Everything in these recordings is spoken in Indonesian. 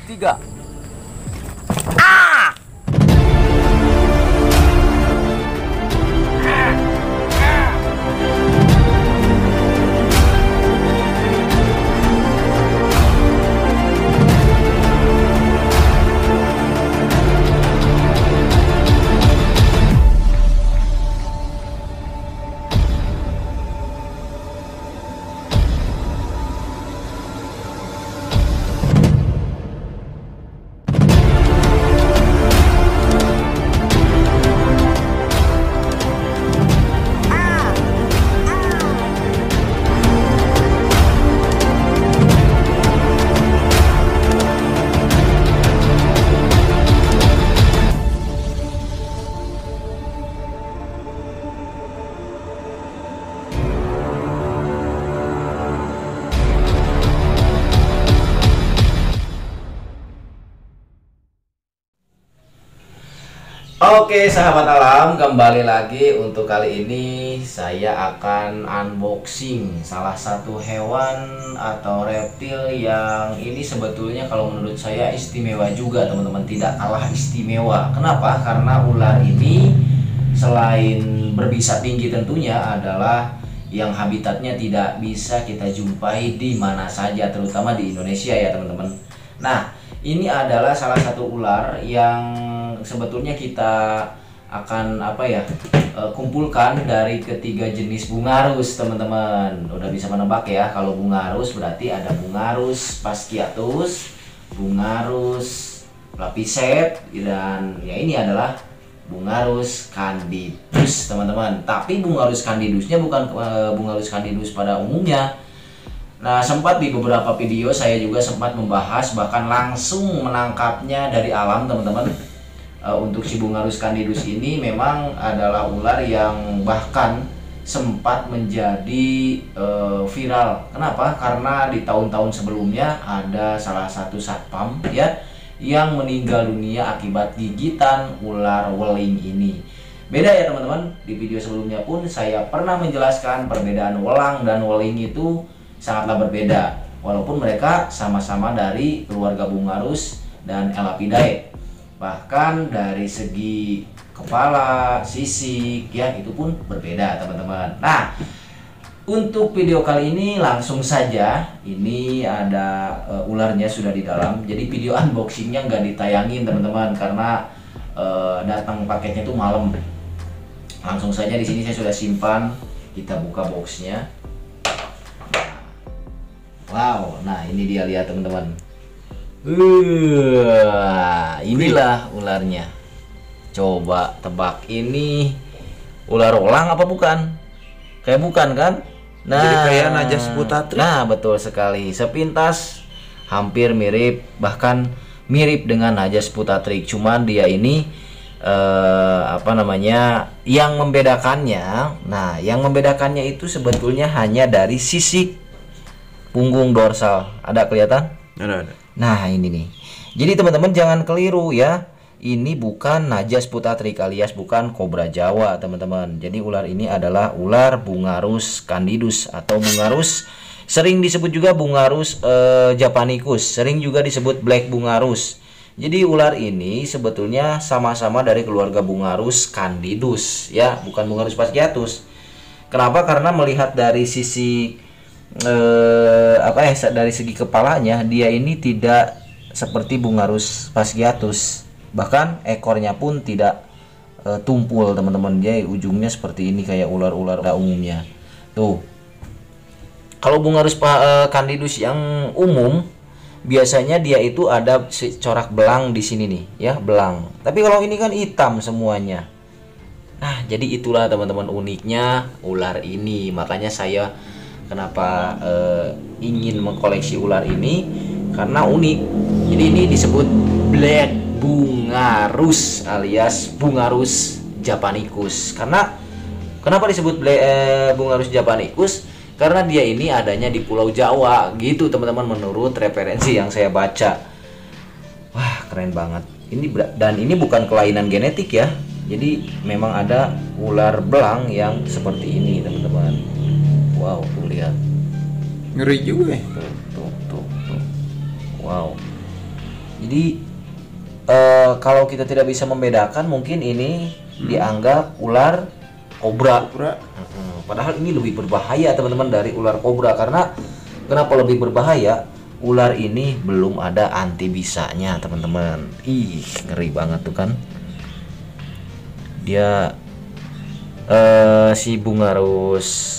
3. Oke sahabat alam, kembali lagi. Untuk kali ini saya akan unboxing salah satu hewan atau reptil yang ini sebetulnya kalau menurut saya istimewa juga teman-teman, tidak kalah istimewa. Kenapa? Karena ular ini selain berbisa tinggi tentunya adalah yang habitatnya tidak bisa kita jumpai di mana saja, terutama di Indonesia ya teman-teman. Nah, ini adalah salah satu ular yang sebetulnya kita akan kumpulkan dari ketiga jenis bungarus teman-teman. Udah bisa menebak ya, kalau bungarus berarti ada bungarus fasciatus, bungarus lapiset, dan ya ini adalah bungarus candidus teman-teman. Tapi bungarus candidusnya bukan bungarus candidus pada umumnya. Nah, sempat di beberapa video saya juga sempat membahas, bahkan langsung menangkapnya dari alam teman-teman. Untuk si bungarus candidus ini memang adalah ular yang bahkan sempat menjadi viral. Kenapa? Karena di tahun-tahun sebelumnya ada salah satu satpam ya yang meninggal dunia akibat gigitan ular weling ini. Beda ya teman-teman, di video sebelumnya pun saya pernah menjelaskan perbedaan welang dan weling itu sangatlah berbeda, walaupun mereka sama-sama dari keluarga bungarus dan Elapidae. Bahkan dari segi kepala, sisik ya itu pun berbeda teman-teman. Nah, untuk video kali ini langsung saja, ini ada ularnya sudah di dalam. Jadi video unboxingnya nggak ditayangin teman-teman karena datang paketnya itu malam. Langsung saja di sini saya sudah simpan. Kita buka boxnya. Wow, nah ini dia, lihat teman-teman. Inilah ularnya. Coba tebak, ini ular elang apa bukan? Kayak bukan kan? Nah, jadi kayak Najas putatrik. Nah, betul sekali. Sepintas hampir mirip, bahkan mirip dengan Najas putatrik. Cuman dia ini yang membedakannya. Nah, yang membedakannya itu sebetulnya hanya dari sisik punggung dorsal. Ada kelihatan? Ada. Nah, ini nih. Jadi teman-teman jangan keliru ya. Ini bukan Najas putatrik alias bukan kobra Jawa, teman-teman. Jadi ular ini adalah ular bungarus candidus atau bungarus, sering disebut juga bungarus japanicus, sering juga disebut black bungarus. Jadi ular ini sebetulnya sama-sama dari keluarga bungarus candidus ya, bukan bungarus fasciatus. Kenapa? Karena melihat dari sisi dari segi kepalanya, dia ini tidak seperti bungarus fasciatus. Bahkan ekornya pun tidak tumpul teman-teman, dia ujungnya seperti ini kayak ular-ular umumnya. Tuh, kalau bungarus candidus yang umum biasanya dia itu ada corak belang di sini nih ya, belang. Tapi kalau ini kan hitam semuanya. Nah, jadi itulah teman-teman uniknya ular ini. Makanya saya kenapa ingin mengkoleksi ular ini, karena unik. Jadi ini disebut black bungarus alias bungarus japanicus. Karena kenapa disebut bungarus japanicus? Karena dia ini adanya di Pulau Jawa gitu teman-teman, menurut referensi yang saya baca. Wah, keren banget. Dan ini bukan kelainan genetik ya. Jadi memang ada ular belang yang seperti ini teman-teman. Wow, tuh lihat. Ngeri juga ya. Tuh. Wow. Jadi kalau kita tidak bisa membedakan, mungkin ini dianggap ular kobra. Padahal ini lebih berbahaya teman-teman dari ular kobra. Karena kenapa lebih berbahaya? Ular ini belum ada anti bisanya teman-teman. Ih, ngeri banget tuh kan. Dia si Bungarus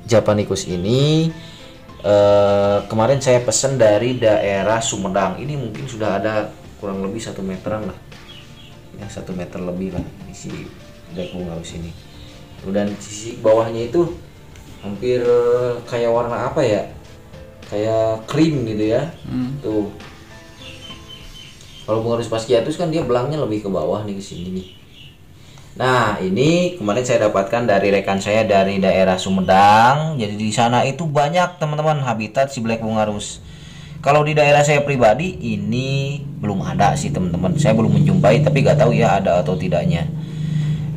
japanicus ini kemarin saya pesen dari daerah Sumedang. Ini mungkin sudah ada kurang lebih 1 meteran lah ya, 1 meter lebih lah isi black bungarus ini. Dan sisi bawahnya itu hampir kayak warna apa ya, kayak krim gitu ya. Tuh kalau bungarus fasciatus kan dia belangnya lebih ke bawah nih, ke sini nih. Nah, ini kemarin saya dapatkan dari rekan saya dari daerah Sumedang. Jadi di sana itu banyak teman-teman habitat si black bungarus. Kalau di daerah saya pribadi ini belum ada sih teman-teman. Saya belum menjumpai, tapi nggak tahu ya ada atau tidaknya.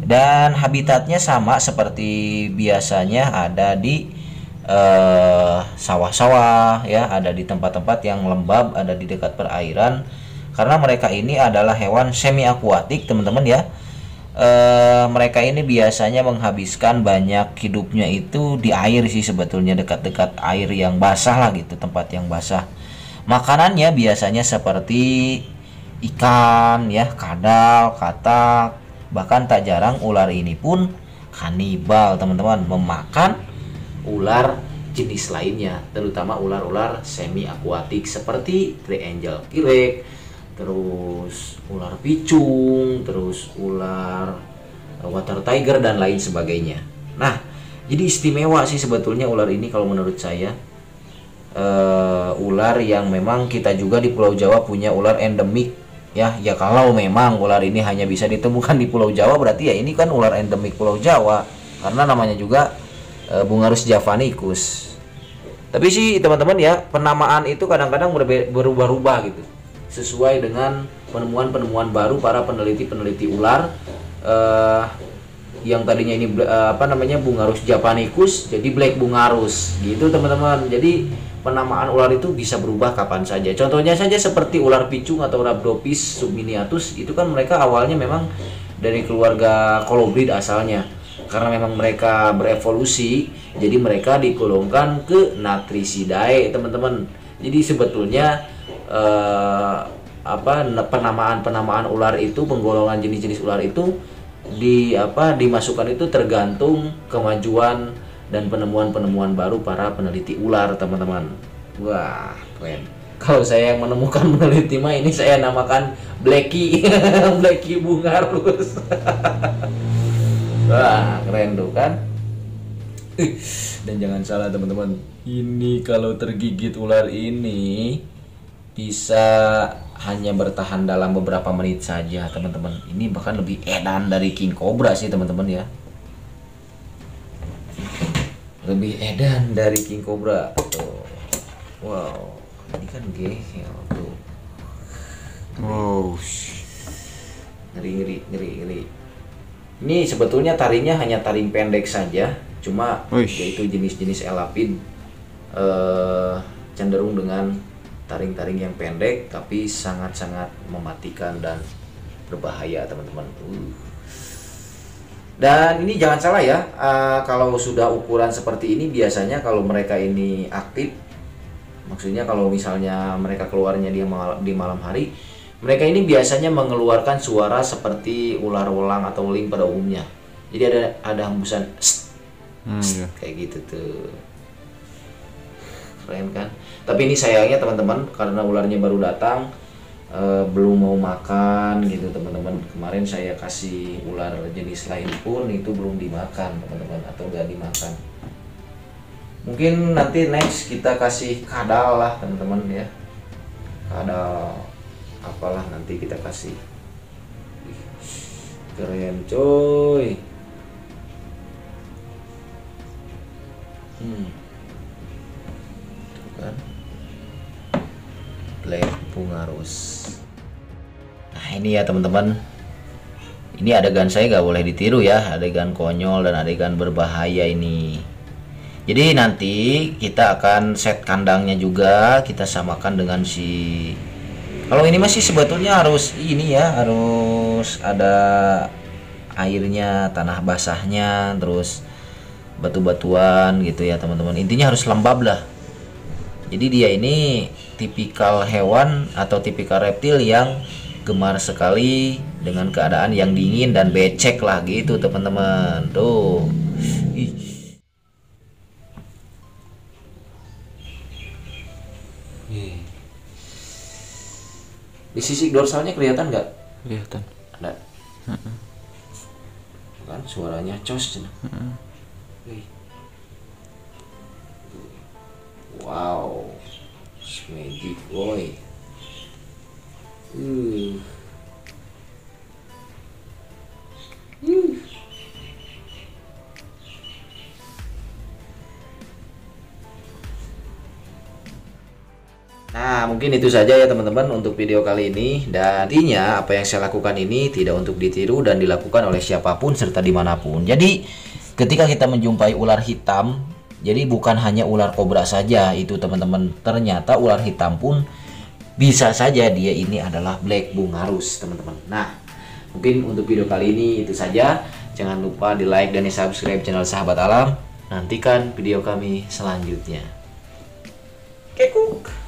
Dan habitatnya sama seperti biasanya, ada di sawah-sawah ya, ada di tempat-tempat yang lembab, ada di dekat perairan. Karena mereka ini adalah hewan semi akuatik teman-teman ya. Mereka ini biasanya menghabiskan banyak hidupnya itu di air sih sebetulnya, dekat-dekat air yang basah lah gitu, tempat yang basah. Makanannya biasanya seperti ikan ya, kadal, katak, bahkan tak jarang ular ini pun kanibal teman-teman, memakan ular jenis lainnya, terutama ular-ular semi akuatik seperti tree angel kirek, terus ular picung, terus ular water tiger dan lain sebagainya. Nah, jadi istimewa sih sebetulnya ular ini kalau menurut saya. Ular yang memang kita juga di Pulau Jawa punya ular endemik ya. Ya kalau memang ular ini hanya bisa ditemukan di Pulau Jawa, berarti ya ini kan ular endemik Pulau Jawa karena namanya juga Bungarus javanicus. Tapi sih teman-teman ya, penamaan itu kadang-kadang berubah-ubah gitu, sesuai dengan penemuan-penemuan baru para peneliti-peneliti ular. Yang tadinya ini Bungarus japanicus jadi black bungarus gitu teman-teman. Jadi penamaan ular itu bisa berubah kapan saja. Contohnya saja seperti ular picung atau Rhabdopis subminiatus, itu kan mereka awalnya memang dari keluarga kolobrid asalnya. Karena memang mereka berevolusi, jadi mereka digolongkan ke Natricidae teman-teman. Jadi sebetulnya penamaan ular itu, penggolongan jenis-jenis ular itu dimasukkan itu tergantung kemajuan dan penemuan-penemuan baru para peneliti ular teman-teman. Wah, keren. Kalau saya yang menemukan peneliti mah ini saya namakan Blacky Blacky bungarus. Wah, keren tuh kan. Dan jangan salah teman-teman, ini kalau tergigit ular ini bisa hanya bertahan dalam beberapa menit saja teman-teman. Ini bahkan lebih edan dari king cobra sih teman-teman ya. Lebih edan dari king cobra tuh. Wow, ini kan gehel tuh. Wow, ngeri. Ini sebetulnya taringnya hanya taring pendek saja, cuma yaitu jenis-jenis elapid cenderung dengan taring-taring yang pendek tapi sangat-sangat mematikan dan berbahaya teman-teman. Dan ini jangan salah ya, kalau sudah ukuran seperti ini biasanya kalau mereka ini aktif, maksudnya kalau misalnya mereka keluarnya di malam hari, mereka ini biasanya mengeluarkan suara seperti ular welang atau weling pada umumnya. Jadi ada hembusan kayak gitu tuh. Keren kan? Tapi ini sayangnya teman-teman, karena ularnya baru datang, belum mau makan gitu teman-teman. Kemarin saya kasih ular jenis lain pun itu belum dimakan teman-teman, atau gak dimakan. Mungkin nanti next kita kasih kadal lah teman-teman ya. Kadal apalah nanti kita kasih. Keren coy. Kan black bungarus. Nah ini ya teman-teman, ini adegan saya gak boleh ditiru ya, adegan konyol dan adegan berbahaya ini. Jadi nanti kita akan set kandangnya juga, kita samakan dengan si Kalau ini masih sebetulnya harus ini ya, harus ada airnya, tanah basahnya, terus batu-batuan gitu ya teman-teman. Intinya harus lembab lah. Jadi dia ini tipikal hewan atau tipikal reptil yang gemar sekali dengan keadaan yang dingin dan becek lah gitu teman-teman. Tuh. Ih. Di sisi dorsalnya kelihatan nggak? Kelihatan. Ada. Kan suaranya cos. Wih. Wow, magic boy. Uh. Nah, mungkin itu saja ya teman-teman untuk video kali ini. Dan intinya apa yang saya lakukan ini tidak untuk ditiru dan dilakukan oleh siapapun serta dimanapun. Jadi ketika kita menjumpai ular hitam, jadi bukan hanya ular kobra saja itu teman-teman. Ternyata ular hitam pun bisa saja dia ini adalah black bungarus teman-teman. Nah, mungkin untuk video kali ini itu saja. Jangan lupa di like dan di subscribe channel Sahabat Alam. Nantikan video kami selanjutnya. Kekuk.